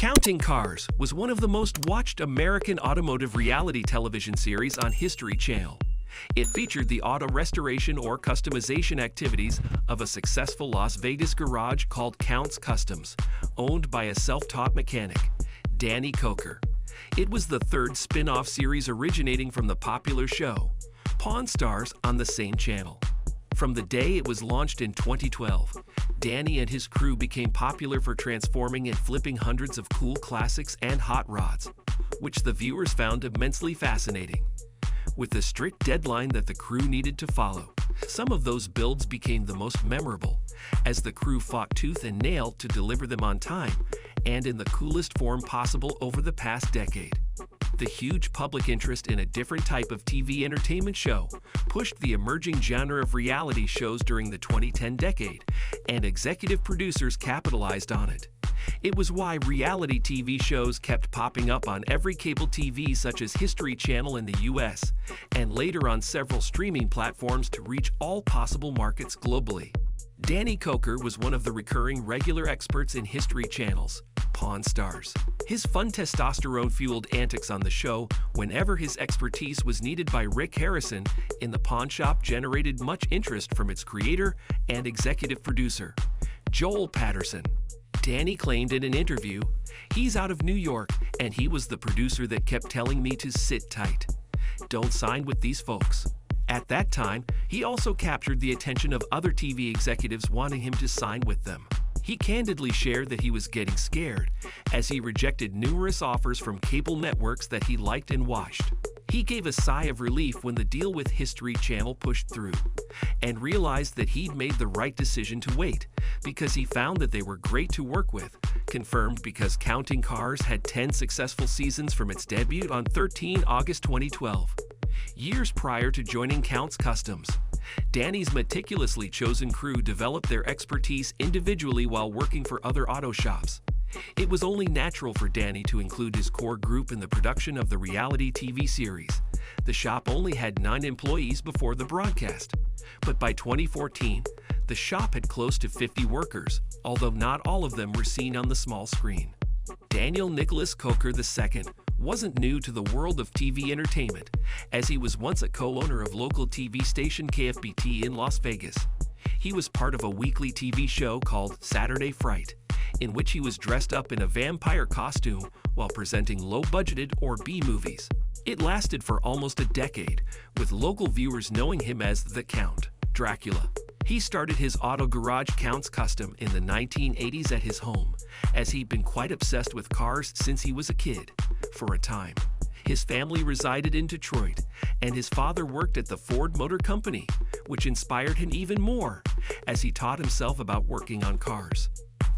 Counting Cars was one of the most watched American automotive reality television series on History Channel. It featured the auto restoration or customization activities of a successful Las Vegas garage called Count's Kustoms, owned by a self-taught mechanic, Danny Koker. It was the third spin-off series originating from the popular show, Pawn Stars, on the same channel. From the day it was launched in 2012, Danny and his crew became popular for transforming and flipping hundreds of cool classics and hot rods, which the viewers found immensely fascinating. With the strict deadline that the crew needed to follow, some of those builds became the most memorable, as the crew fought tooth and nail to deliver them on time and in the coolest form possible over the past decade. The huge public interest in a different type of TV entertainment show pushed the emerging genre of reality shows during the 2010 decade, and executive producers capitalized on it. It was why reality TV shows kept popping up on every cable TV such as History Channel in the US, and later on several streaming platforms to reach all possible markets globally. Danny Koker was one of the recurring regular experts in History Channel's Pawn Stars. His fun testosterone-fueled antics on the show whenever his expertise was needed by Rick Harrison in the pawn shop generated much interest from its creator and executive producer, Joel Patterson. Danny claimed in an interview, "He's out of New York, and he was the producer that kept telling me to sit tight. Don't sign with these folks." At that time, he also captured the attention of other TV executives wanting him to sign with them. He candidly shared that he was getting scared, as he rejected numerous offers from cable networks that he liked and watched. He gave a sigh of relief when the deal with History Channel pushed through, and realized that he'd made the right decision to wait, because he found that they were great to work with, confirmed because Counting Cars had 10 successful seasons from its debut on 13 August 2012. Years prior to joining Count's Kustoms, Danny's meticulously chosen crew developed their expertise individually while working for other auto shops. It was only natural for Danny to include his core group in the production of the reality TV series. The shop only had 9 employees before the broadcast, but by 2014, the shop had close to 50 workers, although not all of them were seen on the small screen. Daniel Nicholas Koker II wasn't new to the world of TV entertainment, as he was once a co-owner of local TV station KFBT in Las Vegas. He was part of a weekly TV show called Saturday Fright, in which he was dressed up in a vampire costume while presenting low-budgeted or B-movies. It lasted for almost a decade, with local viewers knowing him as the Count Dracula. He started his auto garage Count's Kustom in the 1980s at his home, as he'd been quite obsessed with cars since he was a kid. For a time, his family resided in Detroit, and his father worked at the Ford Motor Company, which inspired him even more, as he taught himself about working on cars.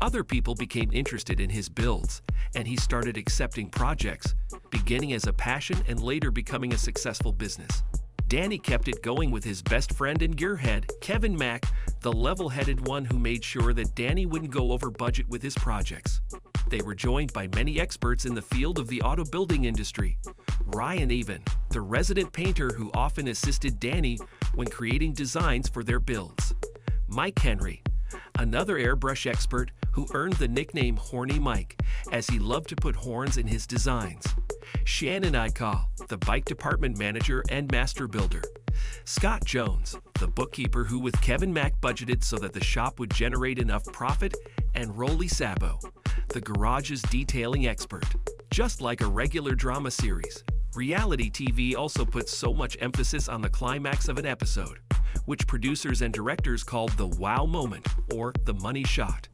Other people became interested in his builds, and he started accepting projects, beginning as a passion and later becoming a successful business. Danny kept it going with his best friend and gearhead, Kevin Mack, the level-headed one who made sure that Danny wouldn't go over budget with his projects. They were joined by many experts in the field of the auto building industry. Ryan Even, the resident painter who often assisted Danny when creating designs for their builds. Mike Henry, another airbrush expert who earned the nickname Horny Mike, as he loved to put horns in his designs. Shannon Icall, the bike department manager and master builder. Scott Jones, the bookkeeper who with Kevin Mack budgeted so that the shop would generate enough profit, and Rolly Sabo, the garage's detailing expert. Just like a regular drama series, reality TV also puts so much emphasis on the climax of an episode, which producers and directors called the wow moment or the money shot.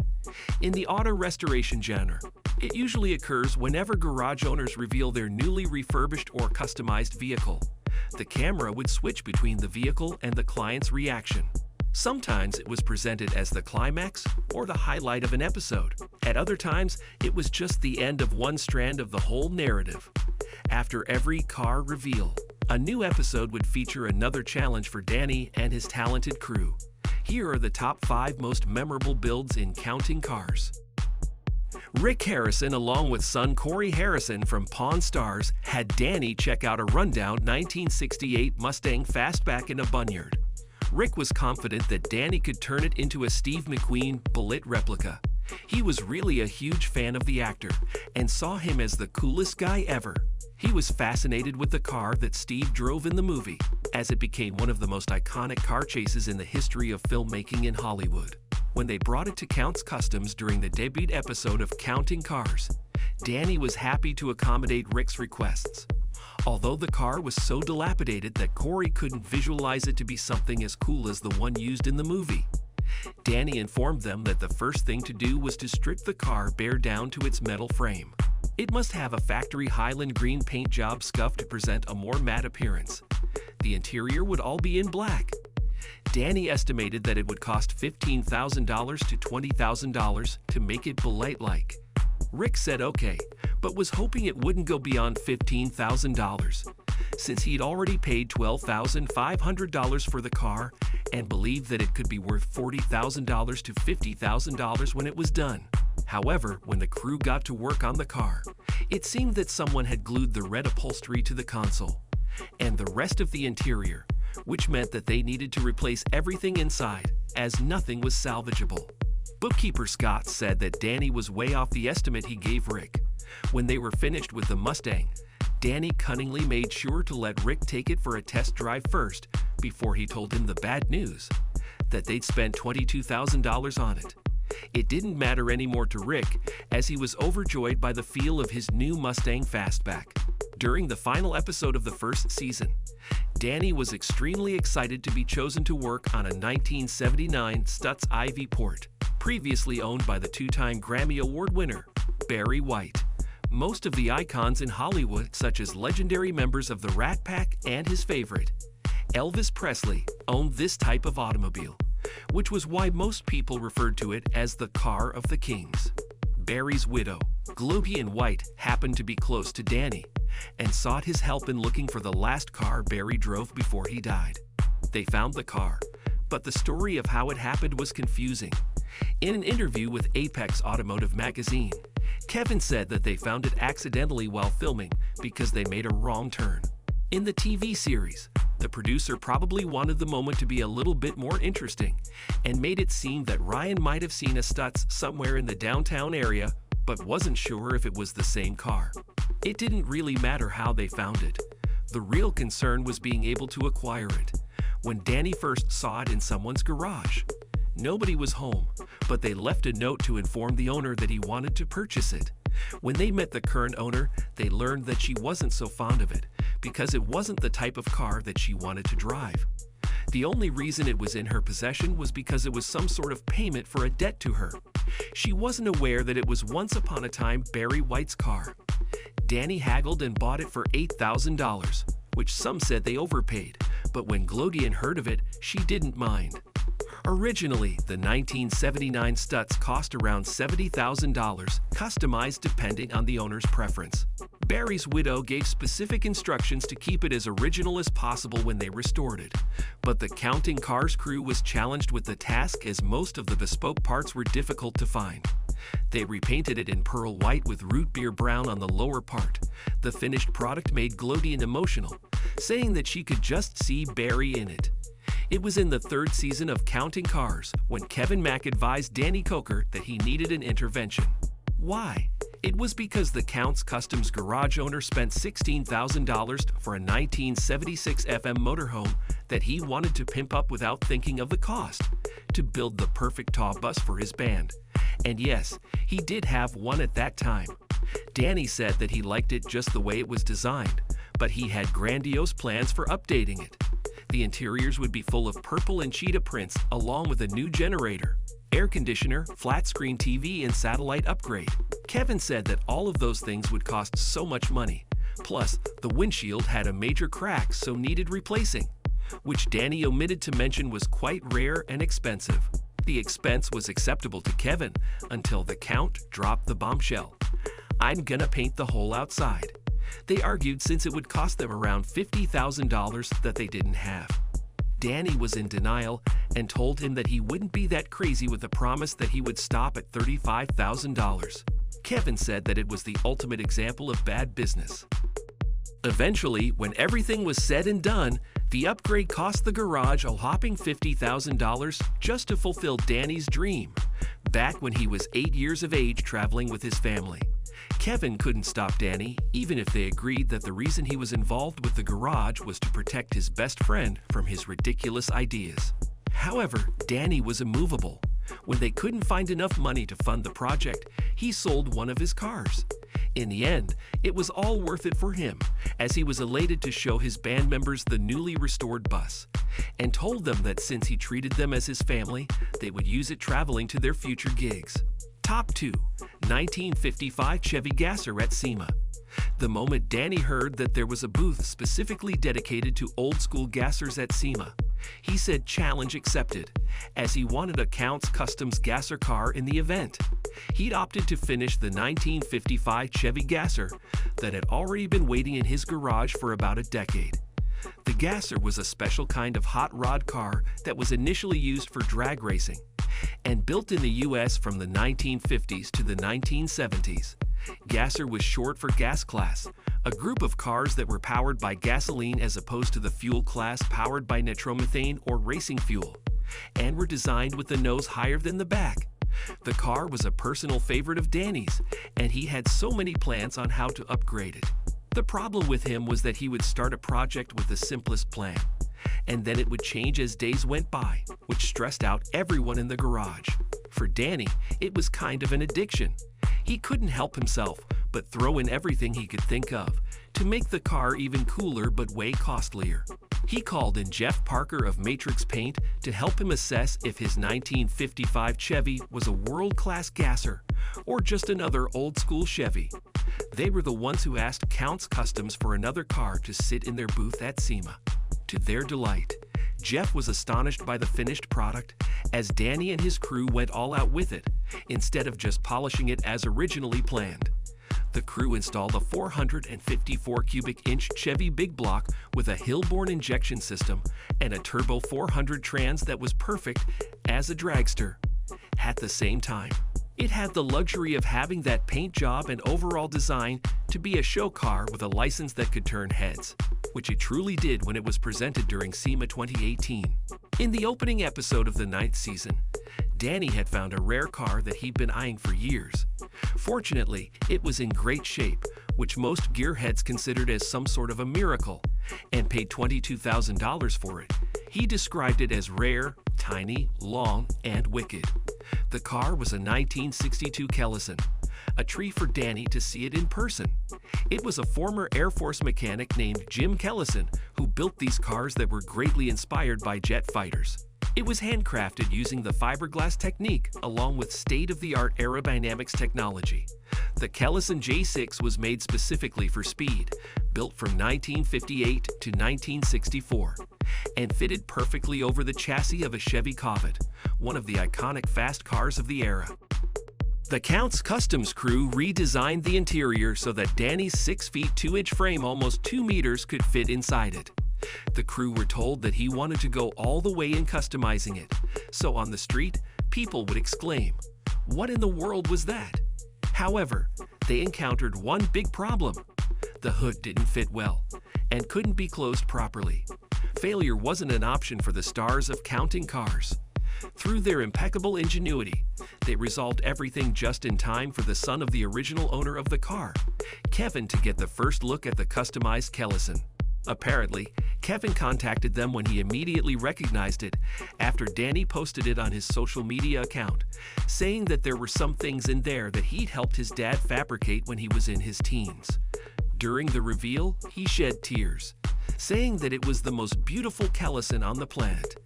In the auto restoration genre, it usually occurs whenever garage owners reveal their newly refurbished or customized vehicle. The camera would switch between the vehicle and the client's reaction. Sometimes it was presented as the climax or the highlight of an episode. At other times, it was just the end of one strand of the whole narrative. After every car reveal, a new episode would feature another challenge for Danny and his talented crew. Here are the top 5 most memorable builds in Counting Cars. Rick Harrison, along with son Corey Harrison from Pawn Stars, had Danny check out a rundown 1968 Mustang Fastback in a bunyard. Rick was confident that Danny could turn it into a Steve McQueen Bullitt replica. He was really a huge fan of the actor and saw him as the coolest guy ever. He was fascinated with the car that Steve drove in the movie, as it became one of the most iconic car chases in the history of filmmaking in Hollywood. When they brought it to Count's Customs during the debut episode of Counting Cars, Danny was happy to accommodate Rick's requests. Although the car was so dilapidated that Corey couldn't visualize it to be something as cool as the one used in the movie, Danny informed them that the first thing to do was to strip the car bare down to its metal frame. It must have a factory Highland green paint job scuff to present a more matte appearance. The interior would all be in black. Danny estimated that it would cost $15,000 to $20,000 to make it bullet-like. Rick said okay, but was hoping it wouldn't go beyond $15,000, since he'd already paid $12,500 for the car and believed that it could be worth $40,000 to $50,000 when it was done. However, when the crew got to work on the car, it seemed that someone had glued the red upholstery to the console and the rest of the interior, which meant that they needed to replace everything inside, as nothing was salvageable. Bookkeeper Scott said that Danny was way off the estimate he gave Rick. When they were finished with the Mustang, Danny cunningly made sure to let Rick take it for a test drive first before he told him the bad news, that they'd spent $22,000 on it. It didn't matter anymore to Rick, as he was overjoyed by the feel of his new Mustang Fastback. During the final episode of the first season, Danny was extremely excited to be chosen to work on a 1979 Stutz Ivy Port, previously owned by the two-time Grammy Award winner, Barry White. Most of the icons in Hollywood, such as legendary members of the Rat Pack and his favorite, Elvis Presley, owned this type of automobile, which was why most people referred to it as the Car of the Kings. Barry's widow, Gloria White, happened to be close to Danny and sought his help in looking for the last car Barry drove before he died. They found the car, but the story of how it happened was confusing. In an interview with Apex Automotive magazine, Kevin said that they found it accidentally while filming because they made a wrong turn. In the TV series, the producer probably wanted the moment to be a little bit more interesting and made it seem that Ryan might have seen a Stutz somewhere in the downtown area but wasn't sure if it was the same car. It didn't really matter how they found it. The real concern was being able to acquire it. When Danny first saw it in someone's garage, nobody was home, but they left a note to inform the owner that he wanted to purchase it. When they met the current owner, they learned that she wasn't so fond of it because it wasn't the type of car that she wanted to drive. The only reason it was in her possession was because it was some sort of payment for a debt to her. She wasn't aware that it was once upon a time Barry White's car. Danny haggled and bought it for $8,000, which some said they overpaid, but when Gloria heard of it, she didn't mind. Originally, the 1979 Stutz cost around $70,000, customized depending on the owner's preference. Barry's widow gave specific instructions to keep it as original as possible when they restored it, but the Counting Cars crew was challenged with the task as most of the bespoke parts were difficult to find. They repainted it in pearl white with root beer brown on the lower part. The finished product made Gloria emotional, saying that she could just see Barry in it. It was in the third season of Counting Cars when Kevin Mack advised Danny Koker that he needed an intervention. Why? It was because the Count's Customs garage owner spent $16,000 for a 1976 FM motorhome that he wanted to pimp up without thinking of the cost, to build the perfect tour bus for his band. And yes, he did have one at that time. Danny said that he liked it just the way it was designed, but he had grandiose plans for updating it. The interiors would be full of purple and cheetah prints along with a new generator, air conditioner, flat screen TV, and satellite upgrade. Kevin said that all of those things would cost so much money. Plus, the windshield had a major crack so needed replacing, which Danny omitted to mention was quite rare and expensive. The expense was acceptable to Kevin until the Count dropped the bombshell. "I'm gonna paint the whole outside." They argued since it would cost them around $50,000 that they didn't have. Danny was in denial and told him that he wouldn't be that crazy with the promise that he would stop at $35,000. Kevin said that it was the ultimate example of bad business. Eventually, when everything was said and done, the upgrade cost the garage a whopping $50,000 just to fulfill Danny's dream, back when he was 8 years of age traveling with his family. Kevin couldn't stop Danny, even if they agreed that the reason he was involved with the garage was to protect his best friend from his ridiculous ideas. However, Danny was immovable. When they couldn't find enough money to fund the project, he sold one of his cars. In the end, it was all worth it for him, as he was elated to show his band members the newly restored bus, and told them that since he treated them as his family, they would use it traveling to their future gigs. Top 2. 1955 Chevy Gasser at SEMA. The moment Danny heard that there was a booth specifically dedicated to old-school Gassers at SEMA, he said challenge accepted, as he wanted a Kustom's Gasser car in the event. He'd opted to finish the 1955 Chevy Gasser that had already been waiting in his garage for about a decade. The Gasser was a special kind of hot rod car that was initially used for drag racing, and built in the US from the 1950s to the 1970s. Gasser was short for gas class, a group of cars that were powered by gasoline as opposed to the fuel class powered by nitromethane or racing fuel, and were designed with the nose higher than the back. The car was a personal favorite of Danny's, and he had so many plans on how to upgrade it. The problem with him was that he would start a project with the simplest plan, and then it would change as days went by, which stressed out everyone in the garage. For Danny, it was kind of an addiction. He couldn't help himself but throw in everything he could think of to make the car even cooler but way costlier. He called in Jeff Parker of Matrix Paint to help him assess if his 1955 Chevy was a world-class Gasser or just another old-school Chevy. They were the ones who asked Kustoms for another car to sit in their booth at SEMA. To their delight, Jeff was astonished by the finished product, as Danny and his crew went all out with it, instead of just polishing it as originally planned. The crew installed a 454 cubic inch Chevy big block with a Hillborn injection system and a turbo 400 trans that was perfect as a dragster. At the same time, it had the luxury of having that paint job and overall design to be a show car with a license that could turn heads, which it truly did when it was presented during SEMA 2018. In the opening episode of the 9th season, Danny had found a rare car that he'd been eyeing for years. Fortunately, it was in great shape, which most gearheads considered as some sort of a miracle, and paid $22,000 for it. He described it as rare, tiny, long, and wicked. The car was a 1962 Kellison, a treat for Danny to see it in person. It was a former Air Force mechanic named Jim Kellison who built these cars that were greatly inspired by jet fighters. It was handcrafted using the fiberglass technique along with state-of-the-art aerodynamics technology. The Kellison J6 was made specifically for speed, built from 1958 to 1964, and fitted perfectly over the chassis of a Chevy Corvette, one of the iconic fast cars of the era. The Kustoms crew redesigned the interior so that Danny's 6 feet 2 inch frame, almost 2 meters, could fit inside it. The crew were told that he wanted to go all the way in customizing it, so on the street, people would exclaim, "What in the world was that?" However, they encountered one big problem. The hood didn't fit well and couldn't be closed properly. Failure wasn't an option for the stars of counting cars. Through their impeccable ingenuity, they resolved everything just in time for the son of the original owner of the car, Kevin, to get the first look at the customized Kellison. Apparently, Kevin contacted them when he immediately recognized it after Danny posted it on his social media account, saying that there were some things in there that he'd helped his dad fabricate when he was in his teens. During the reveal, he shed tears, saying that it was the most beautiful Kellison on the planet.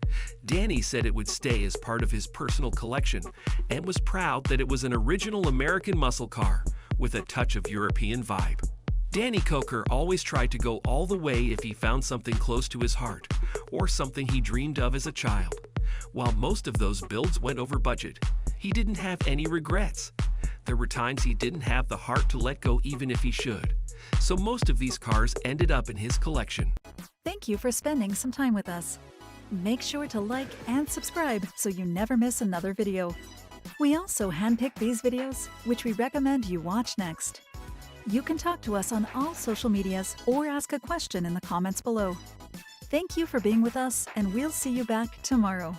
Danny said it would stay as part of his personal collection and was proud that it was an original American muscle car with a touch of European vibe. Danny Koker always tried to go all the way if he found something close to his heart or something he dreamed of as a child. While most of those builds went over budget, he didn't have any regrets. There were times he didn't have the heart to let go even if he should. So most of these cars ended up in his collection. Thank you for spending some time with us. Make sure to like and subscribe so you never miss another video. We also handpick these videos, which we recommend you watch next. You can talk to us on all social medias or ask a question in the comments below. Thank you for being with us, and we'll see you back tomorrow.